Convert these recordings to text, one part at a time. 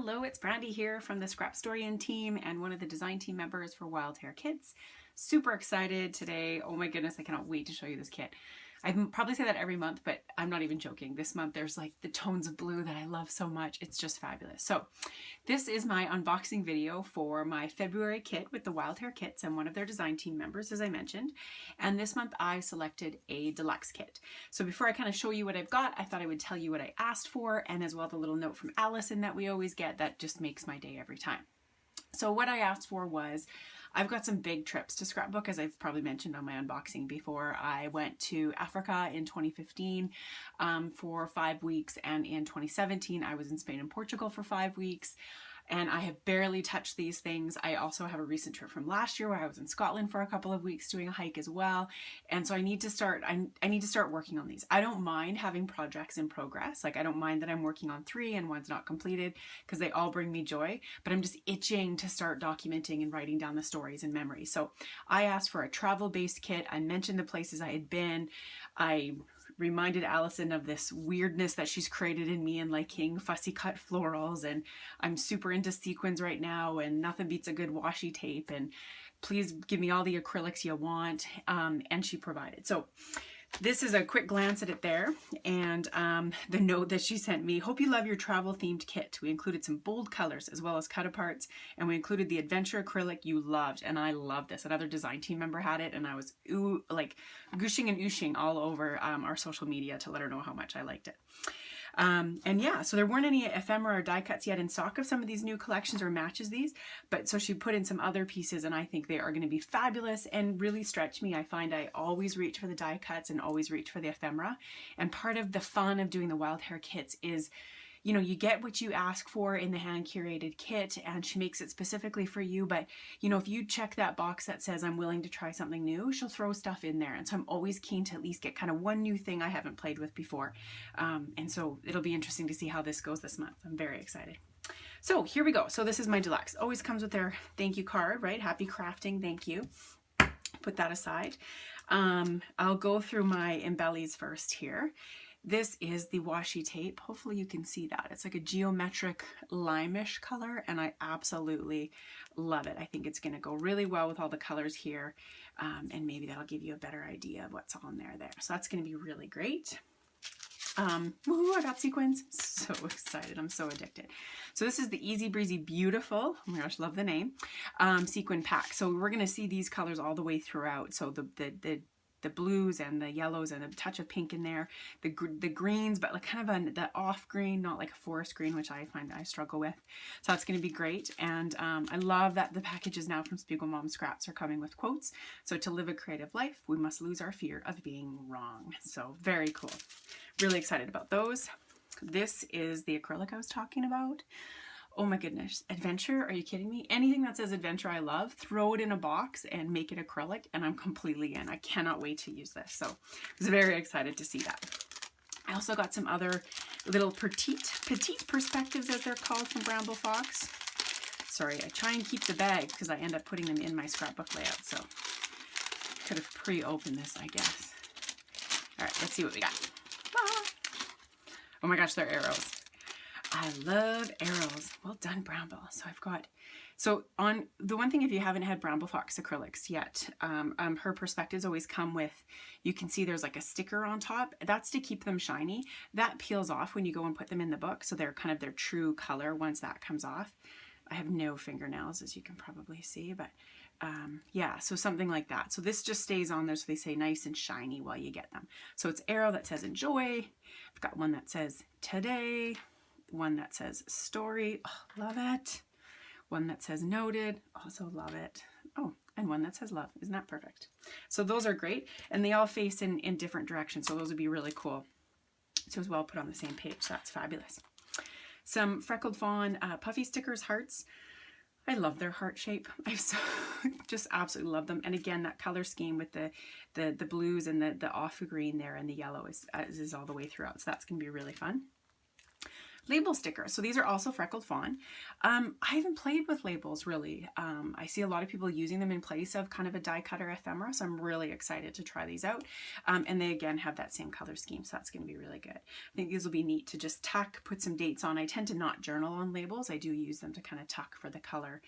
Hello, it's Brandy here from the Scrapstorian team and one of the design team members for Wild Hare Kits. Super excited today. Oh my goodness, I cannot wait to show you this kit. I probably say that every month, but I'm not even joking. This month there's like the tones of blue that I love so much. It's just fabulous. So this is my unboxing video for my February kit with the Wild Hare Kits and one of their design team members, as I mentioned. And this month I selected a deluxe kit. So before I kind of show you what I've got, I thought I would tell you what I asked for, and as well the little note from Allison that we always get that just makes my day every time. So what I asked for was, I've got some big trips to scrapbook, as I've probably mentioned on my unboxing before. I went to Africa in 2015 for 5 weeks, and in 2017 I was in Spain and Portugal for 5 weeks. And I have barely touched these things. I also have a recent trip from last year where I was in Scotland for a couple of weeks doing a hike as well. And so I need to start, I need to start working on these. I don't mind having projects in progress. Like I don't mind that I'm working on 3 and one's not completed because they all bring me joy, but I'm just itching to start documenting and writing down the stories and memories. So I asked for a travel-based kit. I mentioned the places I had been. I reminded Allison of this weirdness that she's created in me and liking fussy cut florals, and I'm super into sequins right now, and nothing beats a good washi tape, and please give me all the acrylics you want, and she provided. So this is a quick glance at it there, and the note that she sent me: hope you love your travel themed kit. We included some bold colors as well as cut aparts, and we included the adventure acrylic you loved, and I love this. Another design team member had it, and I was like gushing and ooshing all over our social media to let her know how much I liked it. And yeah, so there weren't any ephemera or die cuts yet in stock of some of these new collections or matches these, but so she put in some other pieces, and I think they are going to be fabulous and really stretch me. I find I always reach for the die cuts and always reach for the ephemera, and part of the fun of doing the Wild Hare kits is, you know, you get what you ask for in the hand-curated kit, and she makes it specifically for you. But, you know, if you check that box that says I'm willing to try something new, she'll throw stuff in there. And so I'm always keen to at least get kind of one new thing I haven't played with before. And so it'll be interesting to see how this goes this month. I'm very excited. So here we go. So this is my deluxe. Always comes with their thank you card, right? Happy crafting, thank you. Put that aside. I'll go through my embellies first here. This is the washi tape. Hopefully you can see that. It's like a geometric lime-ish color, and I absolutely love it. I think it's going to go really well with all the colors here, and maybe that'll give you a better idea of what's on there. So that's going to be really great. Woohoo, I got sequins. So excited. I'm so addicted. So this is the Easy Breezy Beautiful, oh my gosh, love the name, Sequin Pack. So we're going to see these colors all the way throughout. So the blues and the yellows and a touch of pink in there, the greens, but like kind of the off green, not like a forest green, which I find I struggle with. So that's going to be great. And I love that the packages now from Spiegel Mom Scraps are coming with quotes. So to live a creative life, we must lose our fear of being wrong. So very cool. Really excited about those. This is the acrylic I was talking about. Oh my goodness, adventure, are you kidding me? Anything that says adventure I love, throw it in a box and make it acrylic, and I'm completely in. I cannot wait to use this. So I was very excited to see that. I also got some other little petite perspectives, as they're called, from Bramble Fox. Sorry, I try and keep the bag because I end up putting them in my scrapbook layout, so I could have pre-opened this, I guess. All right, let's see what we got. Ah. Oh my gosh, they're arrows. I love arrows. Well done, Bramble. So I've got, so on the one thing, if you haven't had Bramble Fox acrylics yet, her perspectives always come with, you can see there's like a sticker on top. That's to keep them shiny. That peels off when you go and put them in the book. So they're kind of their true color once that comes off. I have no fingernails, as you can probably see, but yeah, so something like that. So this just stays on there, so they say nice and shiny while you get them. So it's arrow that says enjoy. I've got one that says today. One that says story, oh, love it. One that says noted, also love it. Oh, and one that says love. Isn't that perfect? So those are great, and they all face in different directions, so those would be really cool. So as well put on the same page, so that's fabulous. Some Freckled Fawn Puffy stickers, hearts. I love their heart shape. I just absolutely love them. And again, that color scheme with the blues and the off green there and the yellow is all the way throughout, so that's going to be really fun. label stickers. So these are also Freckled Fawn. I haven't played with labels really. I see a lot of people using them in place of kind of a die cutter ephemera, so I'm really excited to try these out. And they again have that same color scheme, so that's going to be really good. I think these will be neat to just tuck, put some dates on. I tend to not journal on labels. I do use them to kind of tuck for the color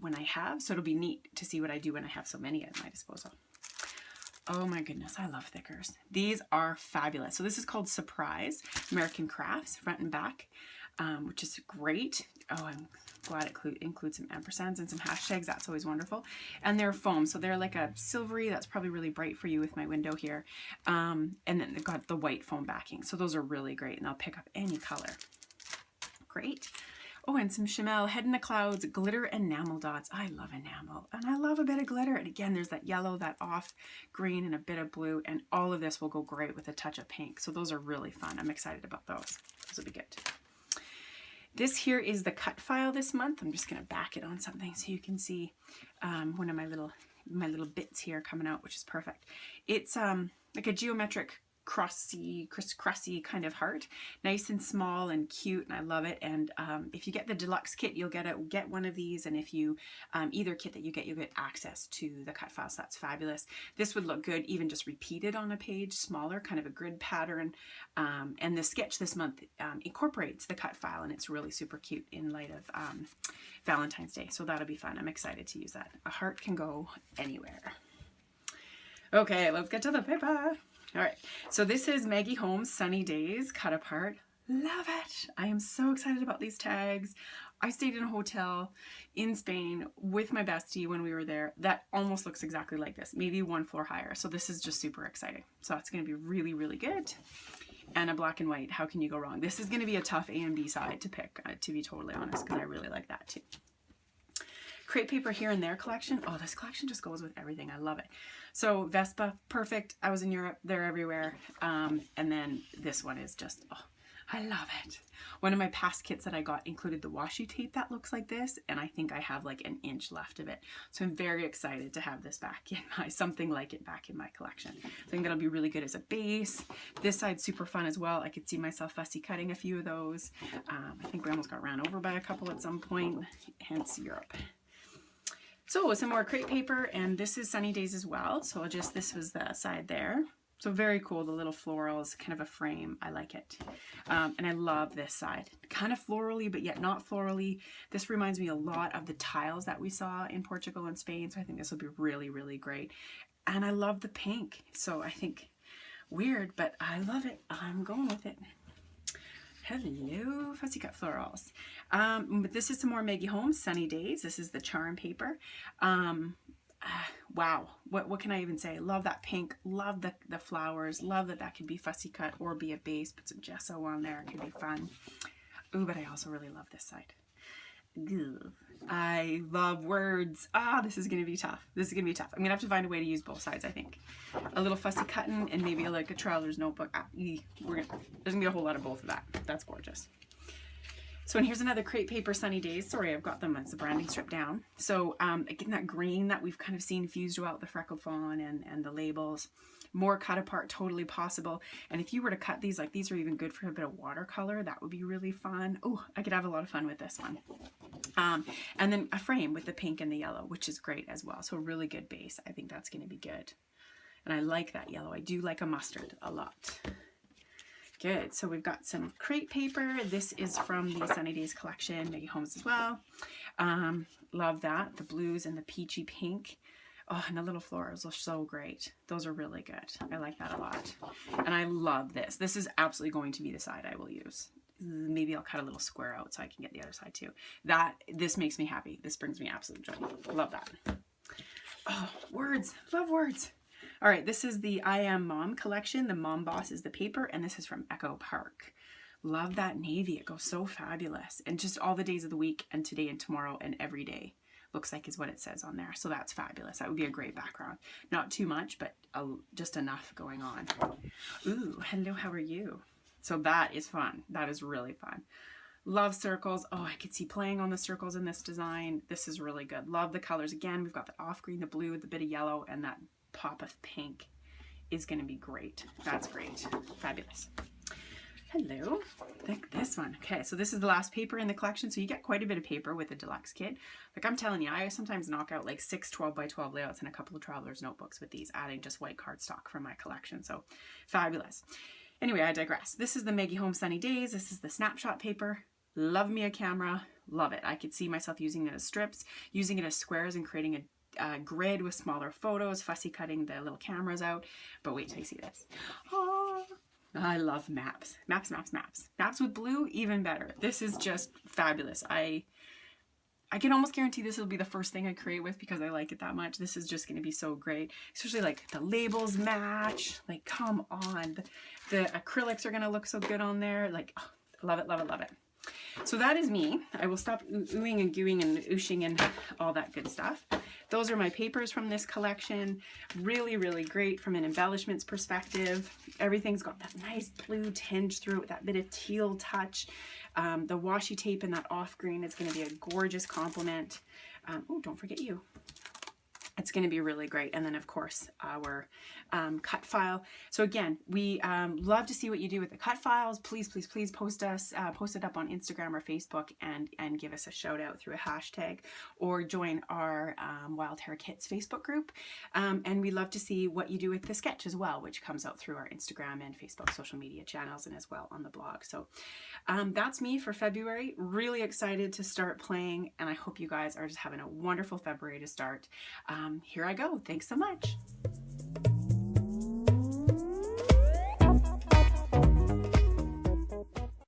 when I have, so it'll be neat to see what I do when I have so many at my disposal. Oh my goodness, I love thickers. These are fabulous. So this is called Surprise American Crafts, front and back, which is great. Oh, I'm glad it includes some ampersands and some hashtags. That's always wonderful. And they're foam, so they're like a silvery. That's probably really bright for you with my window here. And then they've got the white foam backing. So those are really great, and they'll pick up any color. Great. Oh, and some Chamel Head in the Clouds glitter enamel dots. I love enamel, and I love a bit of glitter. And again, there's that yellow, that off green, and a bit of blue, and all of this will go great with a touch of pink. So those are really fun. I'm excited about those. Those will be good. This here is the cut file this month. I'm just going to back it on something so you can see one of my little bits here coming out, which is perfect. It's like a geometric crisscrossy kind of heart, nice and small and cute, and I love it. And if you get the deluxe kit, you'll get one of these, and if you either kit that you get, you'll get access to the cut file, so that's fabulous. This would look good even just repeated on a page, smaller, kind of a grid pattern. And the sketch this month incorporates the cut file, and it's really super cute in light of Valentine's Day, so that'll be fun. I'm excited to use that. A heart can go anywhere. Okay, let's get to the paper. All right, so this is Maggie Holmes' Sunny Days Cut Apart. Love it. I am so excited about these tags. I stayed in a hotel in Spain with my bestie when we were there. That almost looks exactly like this, maybe one floor higher. So this is just super exciting. So it's going to be really, really good. And a black and white. How can you go wrong? This is going to be a tough A and B side to pick, to be totally honest, because I really like that too. Crepe Paper Here and There collection. Oh, this collection just goes with everything. I love it. So Vespa, perfect. I was in Europe. They're everywhere. And then this one is just, oh, I love it. One of my past kits that I got included the washi tape that looks like this, and I think I have like an inch left of it. So I'm very excited to have this back in something like it back in my collection. I think that'll be really good as a base. This side's super fun as well. I could see myself fussy cutting a few of those. I think we almost got ran over by a couple at some point, hence Europe. So some more crepe paper, and this is Sunny Days as well. So this was the side there. So very cool, the little florals, kind of a frame. I like it. And I love this side. Kind of florally, but yet not florally. This reminds me a lot of the tiles that we saw in Portugal and Spain. So I think this will be really, really great. And I love the pink. So I think weird, but I love it. I'm going with it. Hello, Fussy Cut Florals. But this is some more Maggie Holmes Sunny Days. This is the charm paper. Wow, what can I even say? Love that pink, love the flowers, love that could be fussy cut or be a base. Put some gesso on there, it could be fun. Ooh, but I also really love this side. Ugh. I love words. This is gonna be tough. This is gonna be tough. I'm gonna have to find a way to use both sides, I think. A little fussy cutting and maybe like a traveler's notebook. There's gonna be a whole lot of both of that. That's gorgeous. So, and here's another Crepe Paper Sunny Days. Sorry, I've got them as the branding strip down. So, again, that green that we've kind of seen fused throughout the Freckled Fawn and the labels. More cut apart, totally possible. And if you were to cut these, like these are even good for a bit of watercolor. That would be really fun. Oh, I could have a lot of fun with this one. And then a frame with the pink and the yellow, which is great as well. So a really good base. I think that's going to be good. And I like that yellow. I do like a mustard a lot. Good. So we've got some crepe paper. This is from the Sunny Days collection, Maggie Holmes as well. Love that. The blues and the peachy pink. Oh, and the little florals are so great. Those are really good. I like that a lot. And I love this. This is absolutely going to be the side I will use. Maybe I'll cut a little square out so I can get the other side too. This makes me happy. This brings me absolute joy. Love that. Oh, words. Love words. All right, this is the I Am Mom collection. The Mom Boss is the paper, and this is from Echo Park. Love that navy. It goes so fabulous. And just all the days of the week, and today and tomorrow and every day, looks like is what it says on there. So that's fabulous. That would be a great background. Not too much, but just enough going on. Ooh, hello, how are you? So that is fun. That is really fun. Love circles. Oh, I could see playing on the circles in this design. This is really good. Love the colors. Again, we've got the off green, the blue, the bit of yellow, and that pop of pink is going to be great. That's great. Fabulous. Hello, like this one. Okay, so this is the last paper in the collection, so you get quite a bit of paper with the Deluxe kit. Like I'm telling you, I sometimes knock out like 6 12 by 12 layouts and a couple of traveler's notebooks with these, adding just white cardstock from my collection, so fabulous. Anyway, I digress. This is the Maggie Home Sunny Days. This is the snapshot paper. Love me a camera, love it. I could see myself using it as strips, using it as squares and creating a grid with smaller photos, fussy cutting the little cameras out. But wait till you see this. Oh, I love maps. Maps, maps, maps. Maps with blue, even better. This is just fabulous. I can almost guarantee this will be the first thing I create with because I like it that much. This is just going to be so great. Especially like the labels match. Like, come on. The acrylics are going to look so good on there. Like, oh, love it, love it, love it. So that is me. I will stop oohing and gooing and ooshing and all that good stuff. Those are my papers from this collection. Really, really great from an embellishments perspective. Everything's got that nice blue tinge through it with that bit of teal touch. The washi tape and that off green is going to be a gorgeous complement. Oh, don't forget you. It's going to be really great. And then of course our cut file. So again, we love to see what you do with the cut files. Please, please, please post it up on Instagram or Facebook and give us a shout out through a hashtag, or join our Wild Hare Kits Facebook group. And we love to see what you do with the sketch as well, which comes out through our Instagram and Facebook social media channels and as well on the blog. So that's me for February. Really excited to start playing, and I hope you guys are just having a wonderful February to start. Here I go. Thanks so much.